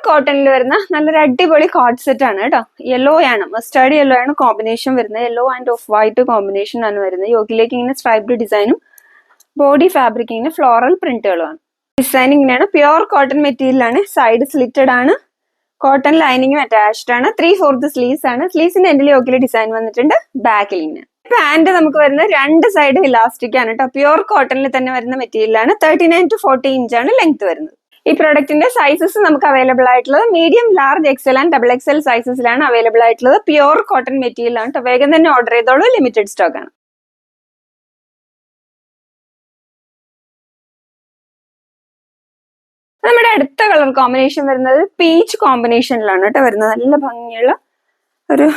കോട്ടണിൽ വരുന്ന നല്ലൊരു അടിപൊളി കോട്ട് സെറ്റ് ആണ് കേട്ടോ. യെല്ലോ ആണ്, മസ്റ്റാർഡ് യെല്ലോ ആണ് കോമ്പിനേഷൻ വരുന്നത്. Yellow and of white combination ആണ് വരുന്നത്. യോക്കിലേക്ക് ഇങ്ങനെ സ്ട്രൈപ്ഡ് ഡിസൈനും ബോഡി ഫാബ്രിക് ഇങ്ങനെ ഫ്ലോറൽ പ്രിന്റുകളുമാണ്. ഡിസൈൻ ഇങ്ങനെയാണ്. പ്യുവർ കോട്ടൺ മെറ്റീരിയൽ ആണ്. സൈഡ് സ്ലിറ്റഡ് ആണ്. കോട്ടൺ ലൈനിങ്ങും അറ്റാച്ച്ഡ് ആണ്. 3/4 സ്ലീവ്സ് ആണ്. സ്ലീവ്സിന്റെ എൻഡിൽ യോക്കിലെ ഡിസൈൻ വന്നിട്ടുണ്ട്. ബാക്കിൽ ഇങ്ങനെ പാന്റ് നമുക്ക് വരുന്ന രണ്ട് സൈഡ് ഇലാസ്റ്റിക് ആണ് കേട്ടോ. പ്യുവർ കോട്ടണിൽ തന്നെ വരുന്ന മെറ്റീരിയൽ ആണ്. 39 to 40 ഇഞ്ചാണ് ലെങ്ത് വരുന്നത്. ഈ പ്രൊഡക്റ്റിന്റെ സൈസസ് നമുക്ക് അവൈലബിൾ ആയിട്ടുള്ളത് medium, large, XL and double XL സൈസസിലാണ് അവൈലബിൾ ആയിട്ടുള്ളത്. പ്യുവർ കോട്ടൺ മെറ്റീരിയൽ ആണ്. വേഗം തന്നെ ഓർഡർ ചെയ്തോളൂ. ലിമിറ്റഡ് സ്റ്റോക്ക് ആണ്. നമ്മുടെ അടുത്ത കളർ കോമ്പിനേഷൻ വരുന്നത് പീച്ച് കോമ്പിനേഷനിലാണ് കേട്ടോ വരുന്നത്. നല്ല ഭംഗിയുള്ള ഒരു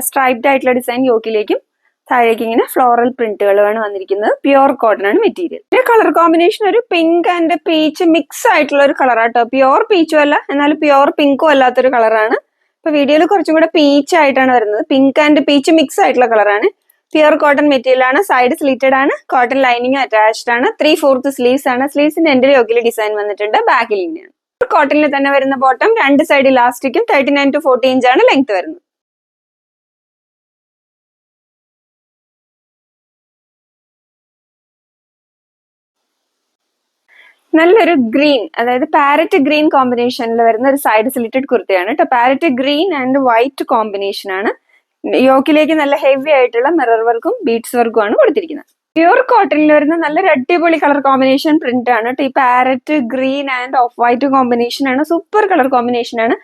സ്ട്രൈപ്ഡ് ആയിട്ടുള്ള ഡിസൈൻ യോക്കിലേക്കും താഴേക്ക് ഇങ്ങനെ ഫ്ലോറൽ പ്രിന്റുകളാണ് വന്നിരിക്കുന്നത്. പ്യുവർ കോട്ടൺ ആണ് മെറ്റീരിയൽ. കളർ കോമ്പിനേഷൻ ഒരു പിങ്ക് ആൻഡ് പീച്ച് മിക്സ് ആയിട്ടുള്ള ഒരു കളറാട്ടോ. പ്യുവർ പീച്ചും അല്ല, എന്നാൽ പ്യുവർ പിങ്കും അല്ലാത്തൊരു കളറാണ്. ഇപ്പൊ വീഡിയോയിൽ കുറച്ചും കൂടെ പീച്ച് ആയിട്ടാണ് വരുന്നത്. പിങ്ക് ആൻഡ് പീച്ച് മിക്സ് ആയിട്ടുള്ള കളറാണ്. പ്യുവർ കോട്ടൺ മെറ്റീരിയൽ ആണ്. സൈഡ് സ്ലിറ്റഡ് ആണ്. കോട്ടൺ ലൈനിങ് അറ്റാച്ച്ഡ് ആണ്. 3/4 സ്ലീവ്സ് ആണ്. സ്ലീവ്സിന്റെ എൻഡിൽ യോക്കിൽ ഡിസൈൻ വന്നിട്ടുണ്ട്. ബാക്കിൽ ഇങ്ങനെയാണ്. കോട്ടണിൽ തന്നെ വരുന്ന ബോട്ടം, രണ്ട് സൈഡ് ഇലാസ്റ്റിക്കും 39 to 40 ഇഞ്ചാണ് ലെങ്ത് വരുന്നത്. നല്ലൊരു ഗ്രീൻ, അതായത് പാരറ്റ് ഗ്രീൻ കോമ്പിനേഷനിൽ വരുന്ന ഒരു സൈഡ് സ്ലിറ്റഡ് കുർത്തയാണ് കേട്ടോ. Parrot green and white combination ആണ്. യോക്കിലേക്ക് നല്ല ഹെവി ആയിട്ടുള്ള മിറർ വർക്കും ബീഡ്സ് വർക്കും ആണ് കൊടുത്തിരിക്കുന്നത്. പ്യുവർ കോട്ടണിൽ വരുന്ന നല്ലൊരു അടിപൊളി കളർ കോമ്പിനേഷൻ പ്രിന്റ് ആണ് കേട്ടോ. ഈ parrot green and of white combination ആണ്. സൂപ്പർ കളർ കോമ്പിനേഷൻ ആണ്.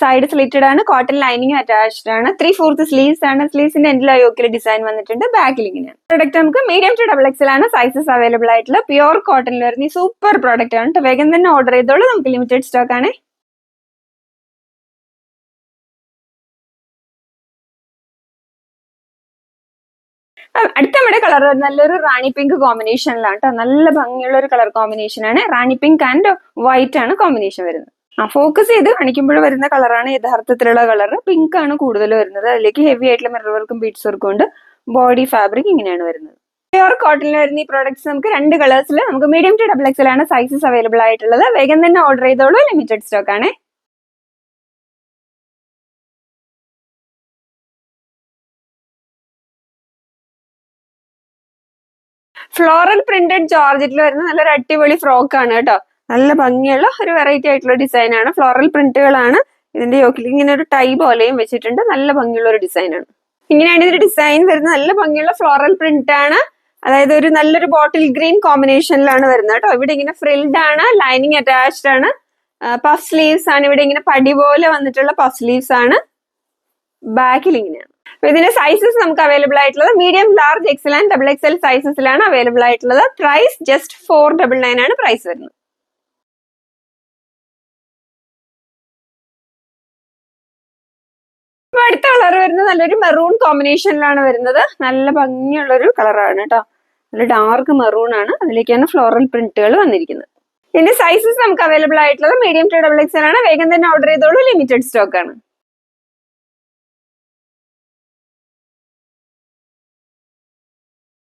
സൈഡ് സ്ലിറ്റഡ് ആണ്. കോട്ടൺ ലൈനിങ് അറ്റാച്ച്ഡ് ആണ്. 3/4 സ്ലീവ്സ് ആണ്. സ്ലീവ്സിന്റെ എൻഡിൽ യോക്കിൽ ഡിസൈൻ വന്നിട്ടുണ്ട്. ബാക്കിൽ ഇങ്ങനെയാണ്. പ്രൊഡക്റ്റ് നമുക്ക് മീഡിയം ടു ഡബിൾ എക്സൽ ആണ് സൈസസ് അവൈലബിൾ ആയിട്ടുള്ള. പ്യുവർ കോട്ടണിൽ വരുന്ന ഈ സൂപ്പർ പ്രോഡക്റ്റ് ആണ് കേട്ടോ. വേഗം തന്നെ ഓർഡർ ചെയ്തോളൂ. നമുക്ക് ലിമിറ്റഡ് സ്റ്റോക്ക് ആണ്. അടുത്ത നമ്മുടെ കളർ നല്ലൊരു റാണി പിങ്ക് കോമ്പിനേഷനിലാണ് കേട്ടോ. നല്ല ഭംഗിയുള്ള ഒരു കളർ കോമ്പിനേഷൻ ആണ്. റാണി പിങ്ക് ആൻഡ് വൈറ്റ് ആണ് കോമ്പിനേഷൻ വരുന്നത്. ഫോക്കസ് ചെയ്ത് കാണിക്കുമ്പോൾ വരുന്ന കളറാണ് യഥാർത്ഥത്തിലുള്ള കളർ. പിങ്ക് ആണ് കൂടുതൽ വരുന്നത്. അതിലേക്ക് ഹെവി ആയിട്ടുള്ള മിറർ വർക്കും ബീഡ്സ് വർക്കും ഉണ്ട്. ബോഡി ഫാബ്രിക് ഇങ്ങനെയാണ് വരുന്നത്. പ്യുവർ കോട്ടണിൽ വരുന്ന ഈ പ്രോഡക്ട്സ് നമുക്ക് രണ്ട് കളേഴ്സിൽ നമുക്ക് മീഡിയം ടു ഡബിൾ എക്സൽ ആണ് സൈസസ് അവൈലബിൾ ആയിട്ടുള്ളത്. വേഗം തന്നെ ഓർഡർ ചെയ്തോളൂ. ലിമിറ്റഡ് സ്റ്റോക്ക് ആണ്. ഫ്ലോറൽ പ്രിന്റഡ് ജോർജറ്റിൽ വരുന്ന നല്ലൊരു അടിപൊളി ഫ്രോക്ക് ആണ് കേട്ടോ. നല്ല ഭംഗിയുള്ള ഒരു വെറൈറ്റി ആയിട്ടുള്ള ഡിസൈൻ ആണ്. ഫ്ലോറൽ പ്രിന്റുകളാണ്. ഇതിന്റെ യോക്കിൽ ഇങ്ങനെ ഒരു ടൈ പോലെയും വെച്ചിട്ടുണ്ട്. നല്ല ഭംഗിയുള്ള ഒരു ഡിസൈൻ ആണ്. ഇങ്ങനെയാണ് ഇതിന്റെ ഡിസൈൻ വരുന്നത്. നല്ല ഭംഗിയുള്ള ഫ്ലോറൽ പ്രിന്റ് ആണ്. അതായത് ഒരു നല്ലൊരു ബോട്ടിൽ ഗ്രീൻ കോമ്പിനേഷനിലാണ് വരുന്നത് കേട്ടോ. ഇവിടെ ഇങ്ങനെ ഫ്രിൽഡ് ആണ്. ലൈനിങ് അറ്റാച്ച്ഡ് ആണ്. പഫ് സ്ലീവ്സ് ആണ്. ഇവിടെ ഇങ്ങനെ പടി പോലെ വന്നിട്ടുള്ള പഫ് സ്ലീവ്സ് ആണ്. ബാക്കിൽ ഇങ്ങനെയാണ്. അപ്പൊ ഇതിന്റെ സൈസസ് നമുക്ക് അവൈലബിൾ ആയിട്ടുള്ളത് medium, large, XL and double XL സൈസസിലാണ് അവൈലബിൾ ആയിട്ടുള്ളത്. പ്രൈസ് ജസ്റ്റ് 499 ആണ് പ്രൈസ് വരുന്നത്. അപ്പൊ അടുത്ത കളർ വരുന്നത് നല്ലൊരു മെറൂൺ കോമ്പിനേഷനിലാണ് വരുന്നത്. നല്ല ഭംഗിയുള്ള ഒരു കളറാണ് കേട്ടോ. നല്ല ഡാർക്ക് മെറൂൺ ആണ്. അതിലേക്കാണ് ഫ്ലോറൽ പ്രിന്റുകൾ വന്നിരിക്കുന്നത്. ഇതിന്റെ സൈസസ് നമുക്ക് അവൈലബിൾ ആയിട്ടുള്ളത് മീഡിയം ടു ഡബിൾ എക്സൽ ആണ്. വേഗം തന്നെ ഓർഡർ ചെയ്തോളൂ. ലിമിറ്റഡ് സ്റ്റോക്ക് ആണ്.